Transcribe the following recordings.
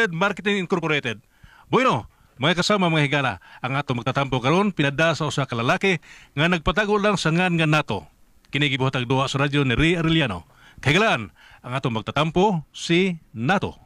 Marketing Incorporated. Bueno, mga kasama mga higala, ang ato magtatampo karon pinada sa usa ka lalaki nga nagpatago lang sa ngan nga nato. Kini gibuhatag duha sa radyo ni Ray Arellano. Kahigalaan, ang ato magtatampo si Nato.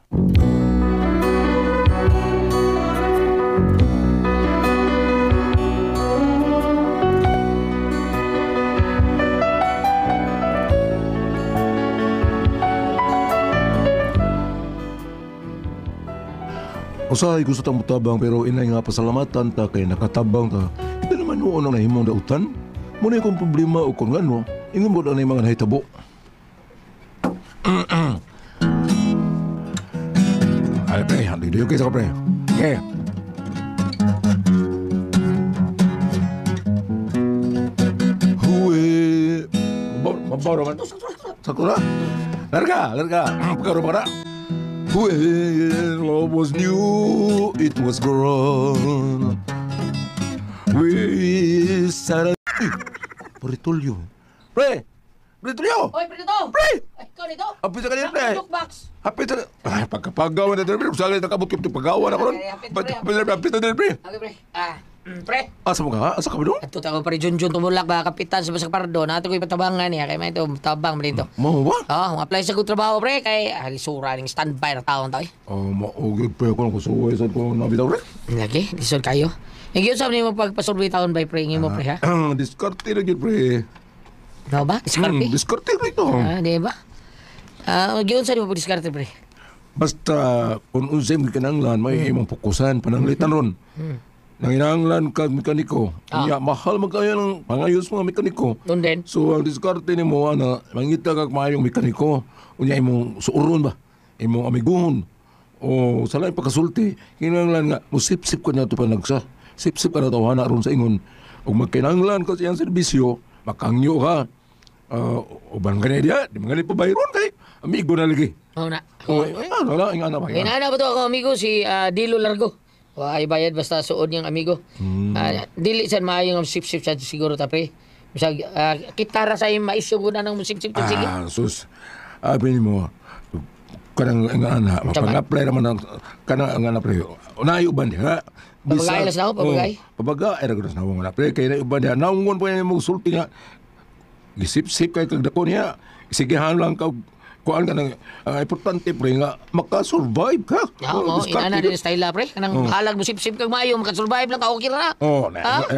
Usahay gusto tang mutabang pero inay nga pasalamatan ta kay nakatabang ta. Ito naman noon ang nahimong dautan. Muna kong problema o kung ano, ingin mo na mga nahitabo. Ay pre, hindi doon kayo sa pre. Okay. Huwi. Mabaro man. Sakura. Larga. Pagkaro ba na? When love was new, it was grown. We started. Paritulyo. Pre! Paritulyo! Hoy, pre dito! Pre! Ay, ikaw dito? Hapit sa kanina, pre! Box! Hapit sa... Ay, pagkapagawa na din, pre. Usali na kabot yung paggawa na ko ron. Hapit na din, pre. Okay, pre. Pre. Asa mo ka? Asa ka ba doon? Ato tako pa rin Junjun tumulak ba kapitan sa Basag Pardo. Nato ko'y patabangan niya. Kaya may ito, tabang mo dito. Mo ba? Apply sa kong trabaho, pre. Kay alisura ng standby na taon tao. Maugid, pre. Kung kusuway sa ko nabitaw, pre. Lagi, lisod kayo. Yung yun sabi mo pagpasurvey taon by pre. Ngayon mo, pre, ha? Diskarte na yun, pre. No ba? Diskarte? Diskarte na ito. Di ba? Yun sabi mo pag-diskarte, pre. Basta, kung unsay mo kananglan, may imong pukusan, pananglitan ron. Nanginanglan ka mekaniko. Iya, mahal magkaya ng pangayos mga mekaniko. Doon din. So, ang diskarte ni mo, mangita kag maayong mekaniko. Unya, imong suuron ba? Imong amiguhon. O, salay pagkasulti. Kinanglan nga, musip-sip ka na ito panagsa. Sip-sip ka na ito, hana ron sa ingon. O magkinanglan ka siyang serbisyo, makangyo ka. Uban ka na diya, di mga pa bayron kay amigo na lagi. Oo na. Ingana ba? Ingana ba ito ako, amigo, si Dilo Largo. Ay bayad basta suod niyang amigo. Dili san maayo ng sip-sip sa siguro tapre. Bisag kitara sa maisyo guna ng sip-sip sige. Sus. Abi mo kanang nga pag-apply naman ng kanang nga na pre. Unayo ban diha. Pabagay las na ako, pabagay. Pabagay ra gud na wala pre kay na uban diha. Naungon po mo sulti nga. Gisip-sip kay kag dako niya. Sigihan lang ka kuan ka ng importante pre nga makasurvive ka. Inana din style pre kanang halag mo sip-sip kag maayo makasurvive lang ka okay ra.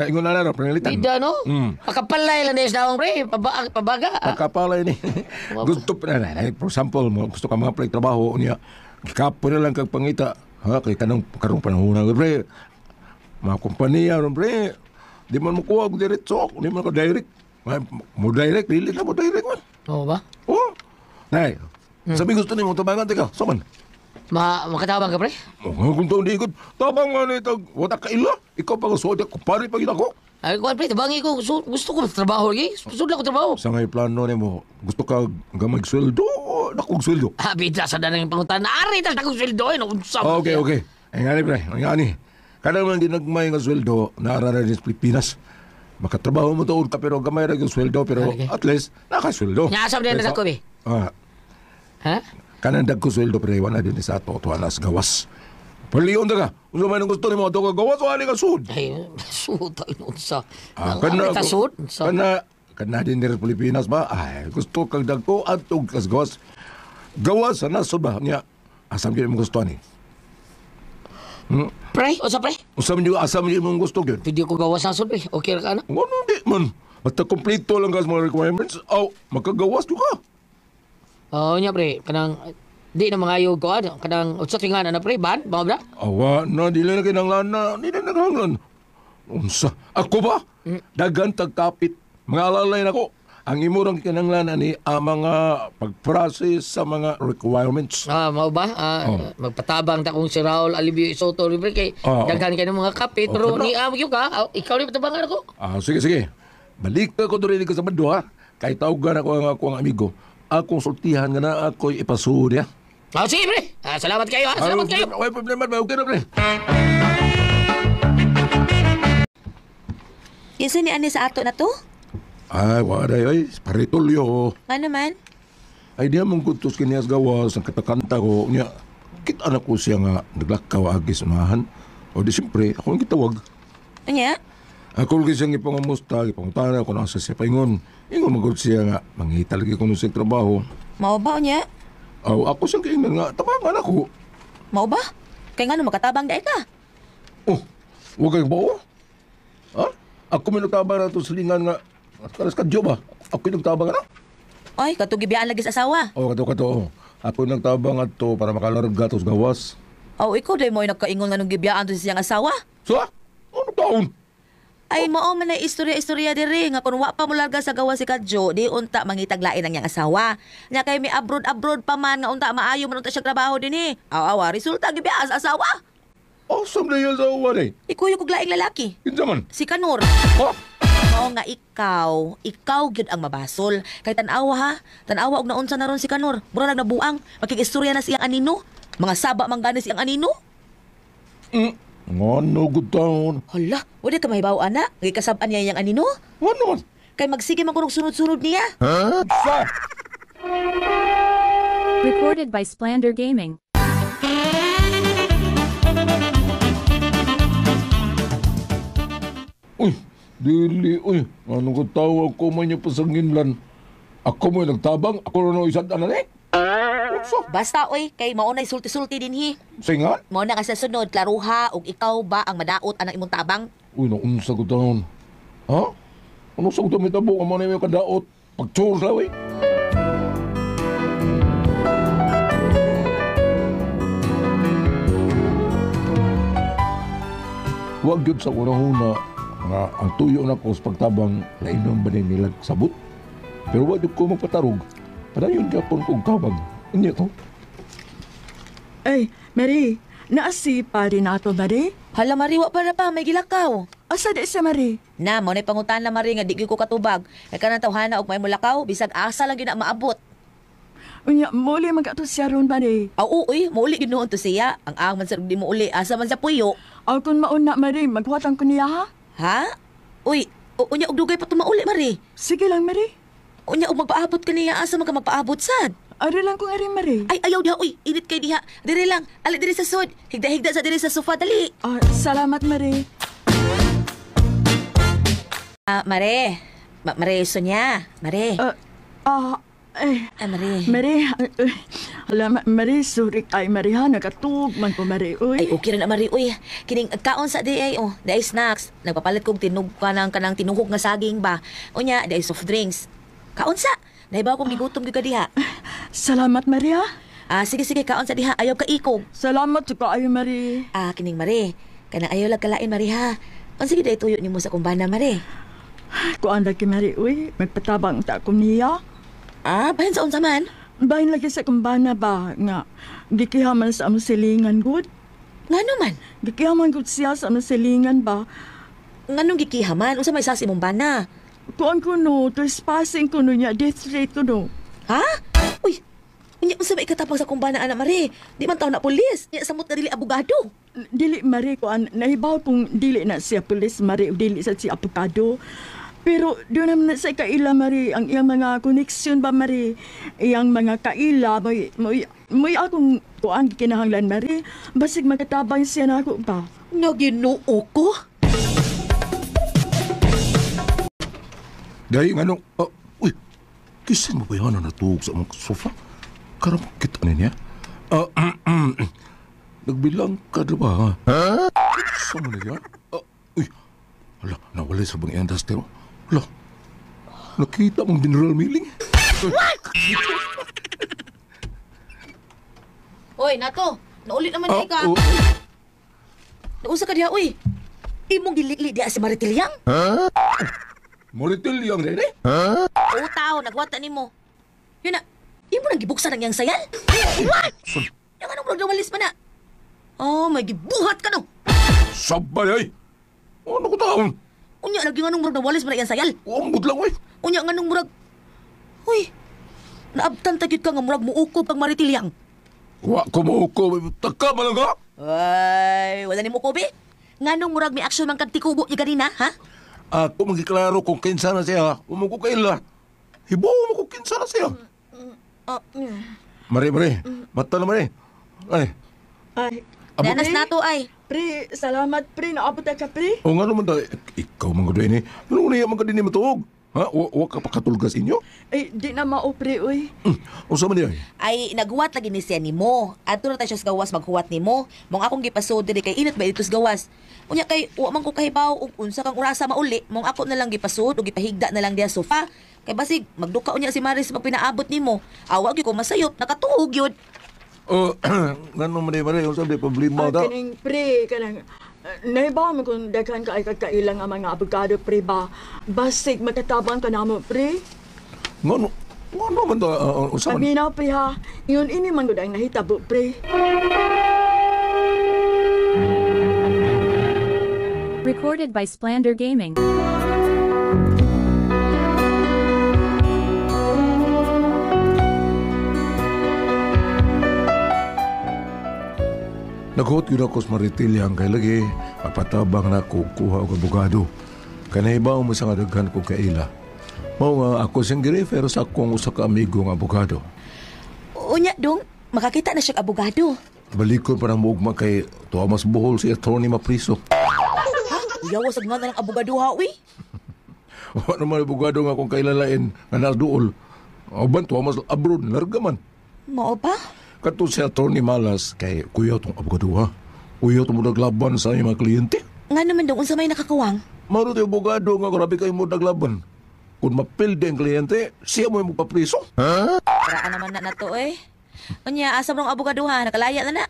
Ingon na pre. Ida no. Pakapalay lang des daong pre pabaga. Pakapalay ni. Gusto pa na for example mo gusto ka mga pre trabaho niya. Gikapo na lang kag pangita. Ha kay kanang karong panahon na pre. Mga kompanya ron pre. Di man mo kuha og diretso, di man ko direct. Mo direct, dili na mo direct man. Oo ba? Oo. Nay, sabi gusto ni mo tabangan tika, saman. Makatabang ka pre? Kung taon di ikot, tabang nga na itag, wata ka ila, ikaw pa gusto, ako pari pa kita ko. Ay, kuhan pre, tabangi ko, gusto ko trabaho lagi, gusto ko trabaho. Sa ngay plano ni mo, gusto ka gamay sweldo, nakong sweldo. Bida sa danang pangutan, naari tal takong sweldo, unsam. Okay. Ay nga ni pre, ay nga ni. Kada man din nagmay nga sweldo, naarara din sa Pilipinas. Makatrabaho mo to, pero gamay rin yung sweldo, pero at least, nakasweldo. Nyasam din na ko, be. Ha? Kanan dag ko sweldo pre wala din sa ato anas gawas. Paliyon daga. Unsa man ang gusto nimo ato ka gawas wala ka sud. Ay, sud ay unsa. Kana sud. Kana din sa Pilipinas ba? Ay, gusto kag dagko atog kas gawas. Gawas na sud ba niya. Asam gyud mo gusto ni. Pre, usa pre? Asam gyud mo gusto gyud. Pwede ko gawas na sud pre. Okay ra ka na? Wala di man. Basta kompleto lang kas mga requirements. Makagawas du ka. Nya pre, kanang di na mga ayog ko kanang usa tingan na pre ban, ba bra? Awa na dili na kinanglan na, dili na kinanglan. Unsa? Ako ba? Dagan tagkapit. Mga alalay nako. Ang imurang kinanglan ni mga pag-process sa mga requirements. Mao ba? Magpatabang ta kung si Raul Alibio Soto libre kay daghan kay mga kapit pero ni gyud ka, ikaw ni patabangan ako. Sige. Balik ka ko diri ka sa Bado ha. Kay tawgan ako ang amigo. Akong sultihan nga na ako'y ipasud ya. Sige, pre. Salamat kayo, ha? Salamat kayo. May problema ba? Okay na, pre. Isa ni Ani sa ato na to? Ay, waday, ay. Paritulyo. Nga naman? Ay, di mong kutos kinias gawas ang katakanta ko. Nya, nakita na ko siya nga naglakaw agis unahan. O di siyempre, ako ang gitawag. Anya? Ako lagi siyang ipangamusta, ipangutana ko nasa siya paingon. Ingon magod siya nga, mangita lagi ko nung siyang trabaho. Mao ba nya? Aw, ako siyang kaingnan nga, tabangan ako. Mao ba? Kay ngano makatabang dai ka? Oh, huwag kayo ba? Ha? Ako may nagtabang na ito sa lingan nga. Karas ka, ba? Ako yung nagtabang na? Ay, katugibiyaan lagi sa asawa. Oo, kato. Ako yung nagtabang at to para makalarga tos gawas. Aw, ikaw day mo nagkaingon nga nung gibiyaan to sa siyang asawa. So, ano taon? Ay, mao man na istorya-istorya diri nga kun wa pa mo larga sa gawa si Kadjo, di unta mangitaglain ang iyang asawa. Nya kay may abroad pa man nga unta maayo man unta siya trabaho dinhi. Awa, resulta gibiyaan sa asawa. Awesome na yan sa uwan eh. Ikuyo kog laing lalaki. Kinsa man? Si Kanor. Ha? Mao nga ikaw gyud ang mabasol. Kay tan-awa ha, tan-awa og naunsa na ron si Kanor. Mura nag nabuang, makikistorya na siyang anino. Mga saba man gani siyang anino. Ano, good taon? Hala, wala ka mahibaw ana. Gikasab-an niya yang anino. Ano man? Kay magsige man kunog sunod-sunod niya. Ha? Sa? Recorded by Splander Gaming. Uy, dili, uy. Ano ko tawag ko man niya pasanginlan? Ako mo yung nagtabang, ako na isad na eh. So, Basta oy, kay mao na sulti-sulti dinhi. singan? Mao na nga sa sunod klaruha og ikaw ba ang madaot anang imong tabang? Uy, naunsa ko taon. Ha? Ano sa ko mitabo ang mga yung kadaot? Pagtsur sa uy. Huwag yun sa una-una nga ang tuyo na ko sa pagtabang lainon ba nilag sabot. Pero huwag yun ko magpatarog. Padayon ka po kong tabang. Hindi to. Ay, Mary, naasi pa rin nato, Mary? Hala mariwa para pa may gilakaw. Asa di sa Mary? Na mo na pangutan na mari nga di gyud ko katubag. Kay kanang tawhana og may mulakaw bisag asa lang gyud na maabot. Unya, muli magato siya ron, Mary. Aw uy, mauli gyud noon to siya. Ang man sa di mo uli asa man sa puyo. Aw, kung mauna, Mary, magwatang ko niya, ha? Ha? Uy, unya og dugay pa to mauli mari. Sige lang, Mary. Unya og magpaabot kaniya asa man ka magpaabot sad. Ari lang kong ari, Mary. Ay ayaw diha uy, init kay diha. Diri lang, ali diri sa sud. Higda-higda sa diri sa sofa dali. Salamat, Mary. Mare. Mare Sonya. Mare. Mare. Mary, alam, Mary, sorry kay Mary, ha? Nakatug man ko, Mary, uy. Ay, okay rin na, Mari. Uy, kining kaon sa di ay, di ay snacks. Nagpapalit kong kanang tinuhog nga saging ba. O niya, di ay soft drinks. Kaon sa. Nahibaw kong gigutom ka diha. Salamat, Mary, ha? Sige, kaon sa diha. Ayaw ka ikog. Salamat sa kaayo, Mary. Kining Mari. Kanang ayaw lang kalain, Mari, ha? Sige, di tuyo niyo mo sa kumbana, Mari. Kuan lagi, Mary, uy. Magpatabang ta ko niya. Bahin sa unsa man? Bahin lagi sa kumbana ba, nga, gikihaman sa among silingan, good? Nga naman? Gikihaman good siya sa among silingan ba? Nga nung gikihaman? Unsa may sasi mong bana? Kuan ko no, trespassing ko no niya, death rate ko no. Ha? Uy, unsa may katapang sa kumbana, anak Mari? Di man tao na pulis. Niya samot na dili abogado. Dili, Mari, kuan, nahibaw kung dili na siya pulis, Mari, o dili sa siya apokado. Pero doon naman na sa kaila, Mari, ang iyang mga koneksyon ba, Mari? Iyang mga kaila, may akong kuan kinahanglan, Mari. Basig magkatabang siya na ako ba? Naginoo ko? Dahil nga nung, uy, kisin mo ba yan na natulog sa mga sofa? Karamang kita na niya. Nagbilang ka na ba, ha? Saan mo na yan? Uy, hala, nawalay sa bang industry. Hala, nakita mong General Milling. Uy, nato. Naulit naman Ah, ka. Nausa ka diha, uy. Imong gilili diha si Maritilyang? Maritil yang rin eh? Oo, tao. Nagwata ni mo. Yun na. Imo nang gibuksan ang iyang sayal? Yung anong murag nawalis pa na? May gibuhat ka no. Sabay ay! Ano ko taon? Unya, lagi nga nung murag nawalis pa na iyang sayal. Uambod lang ay! Unya nga nung murag... Uy, naabtan tagit ka nga murag muuko pag Maritilyang. Wa ko mo ko, taka ba lang ka? Ay, wala ni mo kobe. Nga nung murag may aksyon mang kagtikubo niya ganina, ha? Ako magiklaro kung kinsa na siya. Umuko kaila. Hibo mo kung kinsa na siya. Mari, mata na mari. Ay, Ay, Nanas nato ay. pre, salamat pre, naabot ka pre. O nga naman tayo, ikaw mga doon eh. Ano na yaman ka din matuog? Ha? Wa ka pa katulgas inyo? Ay, di na mao pre, uy. O sa man yan? Ay naghuwat lagi ni siya nimo. Adto na tayo siya sa gawas maghuwat nimo. Mong akong gipasod diri kay init ba dito sa gawas. Unya kay wa man ko kahibaw ug unsa kang orasa mauli, mong ako na lang gipasod ug gipahigda na lang diya sofa. Kay basig magduka unya si Maris pag pinaabot nimo. Awa gyud ko masayop, nakatuog yun. O, nga naman eh, Maria, kung sabi, problema daw. Kaning pre, kanang naibaw mo kung daghan ka ay kakailang ang mga abogado pre ba. Basig makatabang ka na mo pre. Nga naman daw, sa man? Paminaw pre ha. Yun ini man gud ang nahitabo pre. Recorded by Splander Gaming. Naghuot yun ako sa Maritilyang kay lagi papatabang na kukuha og abogado. Kanahibaw mo sa nga daghan ko kaila. Mao nga ako sing girefer sa akong usa ka amigo nga abogado. Unya dong, makakita na siya abogado. Balikon para mo ugma kay Thomas Bohol si attorney mapriso. Uyawas nga na lang abogado ha, uy. Wa naman abogado nga akong kailalain nga narduol. Oban Thomas abroad larga man. Mao ba? Kato si attorney Malas kay kuya tong abogado ha. Kuya tong naglaban sa iyang mga kliyente. Nga naman dong, unsa may nakakawang? Maro tayo abogado nga grabe kayo mo naglaban. Kung mapilde ang kliyente, siya mo yung magpapriso. Paraan naman na to eh. Unya, asam rong abogado ha, nakalaya na na.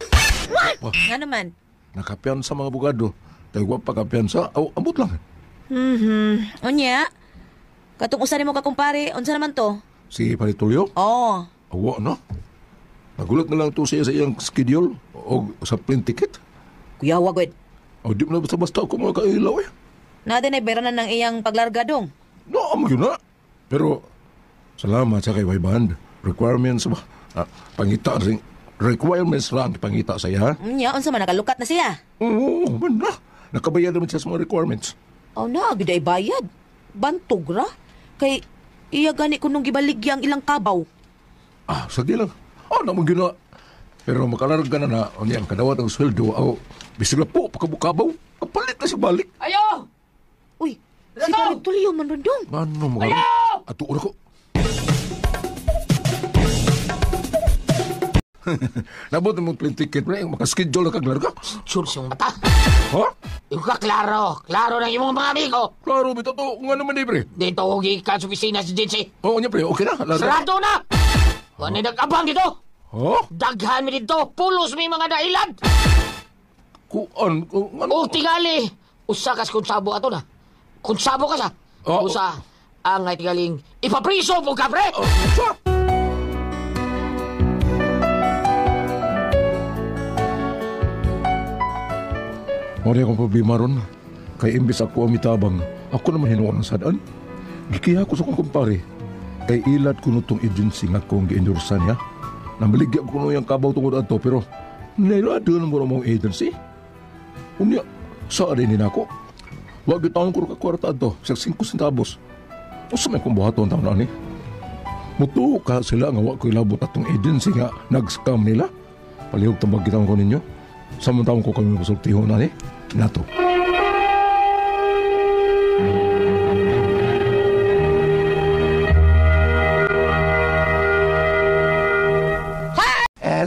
Nga naman. Nakapiyan sa mga abogado. Tayo wa pa kapiyan sa, ambot lang. Unya, katong usa nimo ka kumpare, unsa naman to? Si Paritulio, Oh, awa na. Nagulat na lang to siya sa iyang schedule o sa plane ticket. kuya wagod. O di mo na basta-basta ako mga kailaw eh. Natin ay beranan ng iyang paglarga dong. No, amo yun na. Pero, salamat sa kay Band. Requirements ba? Pangita rin. Requirements lang pangita sa iya. Unya, unsa man nakalukat na siya? Oo, man na. Nakabayad naman siya sa mga requirements. Oh na, gid ay bayad. Bantog ra. Kay iya gani kunong gibaligya ang ilang kabaw. Sagdi lang. Naman gina. Pero makalarga na na, o niyang kadawat ang sweldo, bisig na po, pagkabukabaw, kapalit na si balik. Ayo! Uy, si Paritulio man ron dong. Ano mga... Ato na ko. Nabot mo plane ticket, pre, makaschedule na kaglarga. Sure siyang mata. Ha? Ikaw ka klaro. Klaro ng imong mga amigo. Klaro, bito to. Nga naman eh, pre. Dito huwag ka sa opisina si Jinsi. Oo niya, pre. Okay na. Larga. Sarado na! Wala nag-abang dito. Ha? Daghan mi dito. Pulos may mga dahilan. Kuan? O tingali. Usa kas konsabo ato na. Konsabo ka sa. Oo. Usa. Ang ngay tingaling ipapriso po ka, pre. Sa? Mari akong problema ron. Kay imbis ako amitabang, ako naman hinuon ng sadaan. Gikiha ko sa kong kumpare. Kay ilat ko nitong agency nga kong gi-endorsan niya. Namaligya ko no yung kabaw tungod ato, pero nailado ng mong agency. Unya, saan din ako? Wag itaon ko kakwarta ato, sa 5 centavos. O sa may kumbuhaton taon na ni. Mutuo ka sila nga wag ko ilabot atong agency nga nag-scam nila. Palihog tambag kitang ko ninyo. Samantawang ko kami masultihon na ni. Nato.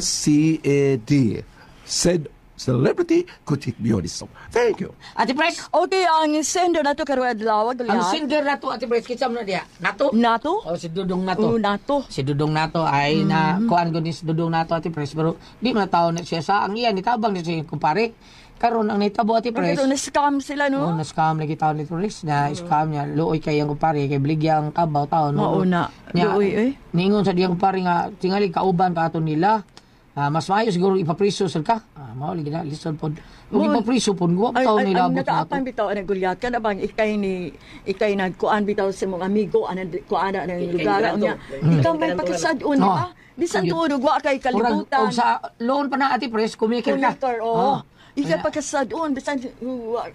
SCAD. Said Celebrity Kuchik Beauty Soap. Thank you. Ate Pres, Okay, ang sender na to karoon adlaw ang galiat. singer na to, Ate Pres, kisam na diya. Nato? Nato? O, si Dudong na to. Nato. Si Dudong Nato ay na kuan ko ni si Dudong Nato, Ate Pres, pero di man tao na siya sa ang iyan nitabang ni siya kumpare. Karon ang nitabo, Ate Pres. Pero na-scam sila, Oh, no? na-scam lagi tao ni Pres na scam niya. Luoy kay ang kumpare kay bligya ang kabaw tao no. Mauna. Nya, Luoy, eh. Ningon sa diyang kumpare nga tingali kauban ka ato nila. Mas maayo siguro ipapriso sa ka. Mao lagi na listen pod. Ug ipapriso pod guwa Ay, tao ay, nila ang abot na nakaapan bitaw ang gulyat ka na bang ikay nagkuan bitaw sa mong amigo anan kuan na ng lugar niya. Ikaw may pakisadun ba? Bisan tuod wa kay kalibutan. Og sa loan pa na Ate Pres, kumikir ka. Kumikir, oo. Ika pagkasa doon, basta,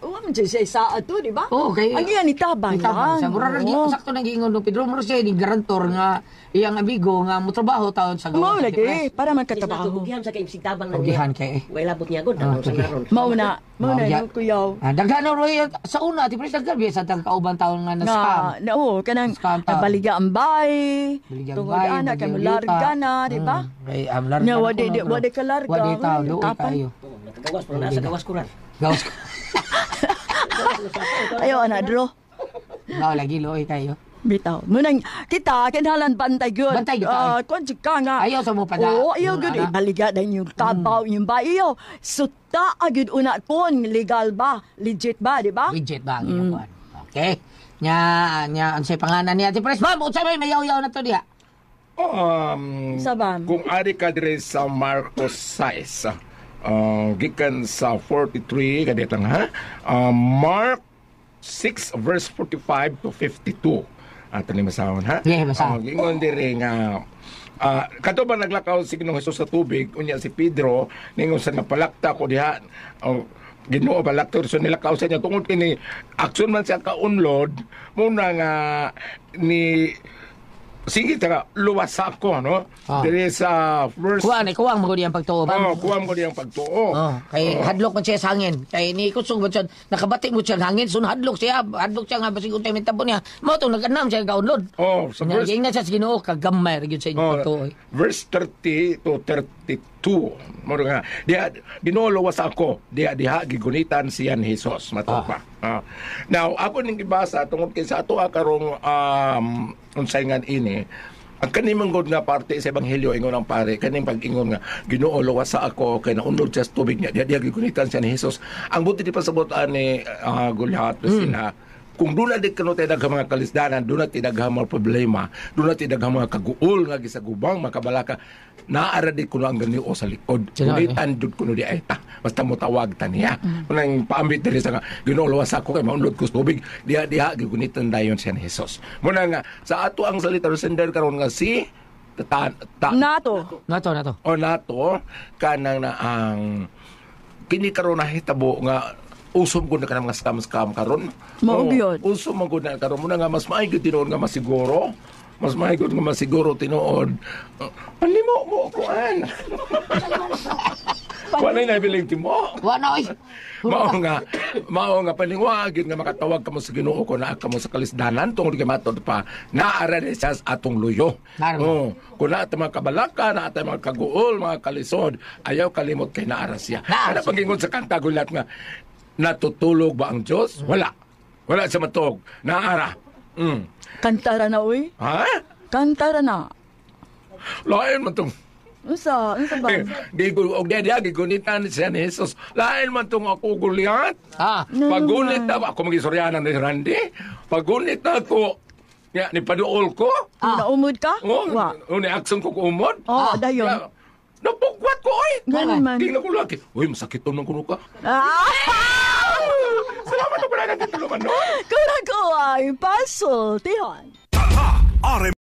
man dyan siya isa ato, di ba? Oo, kay... Ang iyan, itabang Itabang. lang. Sa mura Oo. sakto nang giingon no Pedro Moro siya ni garantor nga iyang amigo nga mo trabaho taon sa Mao gawa. lagi, para magkatabaho. Tugihan sa kay sigtabang lang Tugihan niya. kay eh. Way labot niya gud sa naron. Mao na, ya. yung kuyaw. Daghan roy sa una ti Pres daghan sa tang kauban taon nga na scam. Oo, kanang Scam ta. baliga ang bay, Baliga ang tungod bay, anak, kay baliga mularga yuta. na, di ba? Kay amlar. Nya, wadi ka larga. Wadi taon Ay, do tapang. kayo. Nakagawas pero nasa gawas kuran. Gawas. Ayaw, anak, Dro. Gaw lagi loy kayo. Bitaw. Munang kita, kinhalan bantay gyud. Bantay gyud tayo. Kung ka nga. Ayaw sa mo pada. Oo, ayaw gyud. Ibaliga na yung tabaw, yung ba. Ayaw. Suta, agad una kon. Legal ba? Legit ba, di ba? Legit ba ang inyong kuan? Okay. Nya unsay pangalan niya ti Pres? Ma'am, unsay may mayaw-yaw na to diha? Sabam. Kung ari ka dire sa Marcos 6, gikan sa 43, kadit lang ha? Mark 6 verse 45 to 52. Ato ni masahon ha? Yeah, masahon. Gingon dire nga kato ba naglakaw si Ginoong Hesus sa tubig unya si Pedro ningon sa napalakta ko diha Ginoo balaktor so nilakaw sa niya tungod kini action man siya kaunlod muna nga ni sige taga luwas ako no dire sa verse Kuwang mo ang pagtuo ba? kuwang ko diyang pagtuo. Kay hadlok man siya sa hangin. Kay ni kusog man siya, nakabati mo siya sa hangin, sun hadlok siya nga basig untay mitabo niya. Mao tong nag-anam siya kaunlod. Sa verse Ging na siya sa Ginoo kagamay ra gyud sa inyong pagtuo. verse 30 to 32 mo nga diha dinuluwas ako diha gigunitan siya ni Hesus matupa. Now ako ning ibasa tungod kay sa ato karong unsay nga ini ang kanimang god nga parte sa ebanghelyo ingon ang pare kaning pag-ingon nga Ginoo luwas sa ako kay naunod siya sa tubig niya diha gigunitan siya ni Hesus ang buti di pasabot ani Goliath sila kung doon na di kano tayo daghang mga kalisdanan, doon na tayo daghang mga problema, doon na tayo daghang mga kaguol nga gisagubang, makabalaka, naara di kuno ang ganiyo sa likod. Kulitan doon kuno di ay ta. Basta mo tawag ta niya. Kunang paambit diri sa ginuluwas ako kay maunlod ko sa tubig, diha gigunitan dayon siya ni Hesus. Muna nga, sa ato ang salita sender karon nga si Nato. Nato, kanang na ang kini karon na hitabo nga usom ko na ka mga scam karon. Mao gyud. Usom man ko na karon muna nga mas maayos tinuod nga masiguro. Mas maayos nga masiguro tinuod. Panimo mo kuan. Kuan na bilang timo. Wa na oy. Mao nga paningwagin nga makatawag kamo sa Ginoo ko na kamo sa kalisdanan tungod kay matod pa naara ni sa atong luyo. Kung na mga kabalaka, na mga kaguol, mga kalisod, ayaw kalimot kay naara siya. Kada pagingon sa kanta gulat nga natutulog ba ang Diyos? Wala siya matog. Naara. Kantara na, uy. Ha? Kantara na. Lain man itong... Unsa ba? Gigunitan siya ni Jesus. Lain man itong ako Goliath. Pagunit na ako mag-isoryanan ni Randy. Pagunit na ako ni paduol ko. Naumod ka? Wa. Ni action ko kuumod. Dayon. Napugwat ko, oy. Ganun man. Tingnan ko lagi. Uy, masakit to nung kuno ka. Salamat na pala natin tulungan, no? Kurang ko ay puzzle, Tihon. Tata!